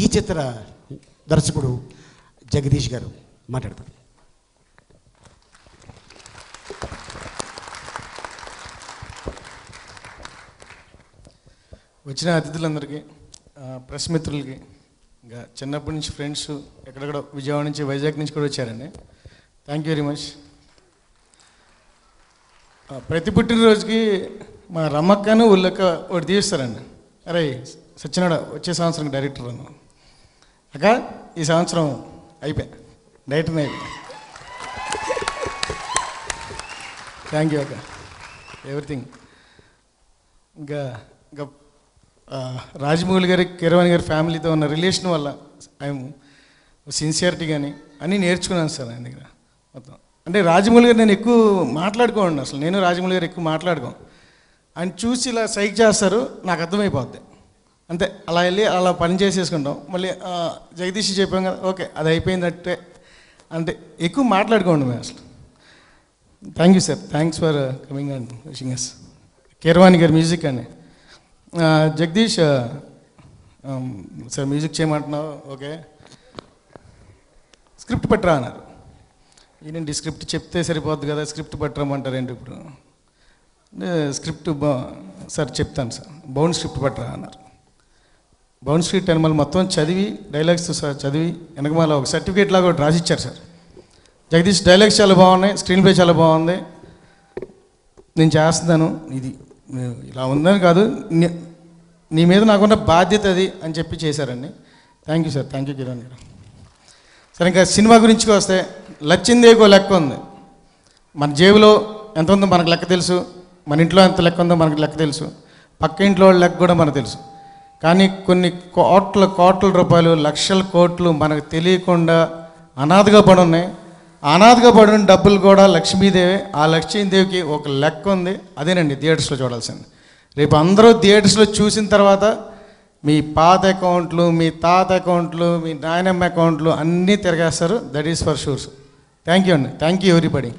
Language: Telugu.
ఈ చిత్ర దర్శకుడు జగదీష్ గారు మాట్లాడతారు. వచ్చిన అతిథులందరికీ, ప్రెస్ మిత్రులకి, ఇంకా చిన్నప్పటి నుంచి ఫ్రెండ్స్ ఎక్కడెక్కడ విజయవాడ నుంచి వైజాగ్ నుంచి కూడా వచ్చారండి. Thank you very much. ప్రతి పుట్టినరోజుకి మా రమ్మక్కను ఉల్లక్క ఒకటి తీస్తారండి. అరే సత్యనారాయణ వచ్చే సంవత్సరం డైరెక్టర్ అన్న అక్క, ఈ సంవత్సరం అయిపోయా డైరెక్టర్ అయిపోయా. థ్యాంక్ యూ అక్క, ఎవ్రీథింగ్. ఇంకా ఇంకా రాజమౌళి గారి, కీరవాణి గారి ఫ్యామిలీతో ఉన్న రిలేషన్ వల్ల ఐఎమ్ సిన్సియారిటీ కానీ అన్నీ నేర్చుకున్నాను సార్ ఆయన దగ్గర మొత్తం. అంటే రాజమౌళి గారు నేను ఎక్కువ మాట్లాడుకోండి, అసలు నేను రాజమౌళి గారు ఎక్కువ మాట్లాడుకోం. ఆయన చూసి ఇలా సైక్ చేస్తారు, నాకు అర్థమైపోద్ది అంతే. అలా వెళ్ళి అలా పని చేసేసుకుంటాం. మళ్ళీ జగదీష్ చెప్పాం కదా, ఓకే అది అయిపోయిందంటే అంటే ఎక్కువ మాట్లాడుకోండి మేము అసలు. Thank you sir, thanks for coming and wishing us. Keeravani గారి మ్యూజిక్ అండి. జగదీష్ సార్ మ్యూజిక్ చేయమంటున్నావు, ఓకే స్క్రిప్ట్ పట్టరా అన్నారు. ఏంటండి స్క్రిప్ట్ చెప్తే సరిపోద్ది కదా, స్క్రిప్ట్ పట్టరమంటారు ఏంటి ఇప్పుడు? స్క్రిప్ట్ సార్ చెప్తాను సార్, బౌండ్ స్క్రిప్ట్ పట్టరా అన్నారు. బౌండ్ స్క్రిప్ట్ అని మళ్ళీ మొత్తం చదివి డైలాగ్స్ సార్ చదివి వెనకమాల ఒక సర్టిఫికేట్ లాగా ఒకటి రాసిచ్చారు సార్. జగదీష్ డైలాగ్స్ చాలా బాగున్నాయి, స్క్రీన్ ప్లే చాలా బాగుంది, నేను చేస్తున్నాను, ఇది ఇలా ఉందని కాదు, నీ మీద నాకున్న బాధ్యత అది అని చెప్పి చేశారండి. Thank you sir, thank you Kiran గారు. సరే ఇంకా సినిమా గురించి వస్తే, లచ్చిందేకో లెక్క ఉంది. మన జేబులో ఎంత ఉందో మనకు లెక్క తెలుసు, మన ఇంట్లో ఎంత లెక్క ఉందో మనకు లెక్క తెలుసు, పక్క ఇంట్లో వాళ్ళ లెక్క కూడా మనకు తెలుసు. కానీ కొన్ని కోట్ల రూపాయలు, లక్షల కోట్లు మనకు తెలియకుండా అనాథగా పడి ఉన్నాయి. అనాథగా పడిన డబ్బులు కూడా లక్ష్మీదేవి. ఆ లక్ష్మీదేవికి ఒక లెక్క ఉంది, అదేనండి థియేటర్స్లో చూడాల్సింది. రేపు అందరూ థియేటర్స్లో చూసిన తర్వాత మీ పాత అకౌంట్లు, మీ తాత అకౌంట్లు, మీ నాయనమ్మ అకౌంట్లు అన్నీ తిరగేస్తారు. That is for sure. Thank you అండి, థ్యాంక్ యూ ఎవ్రీబడి.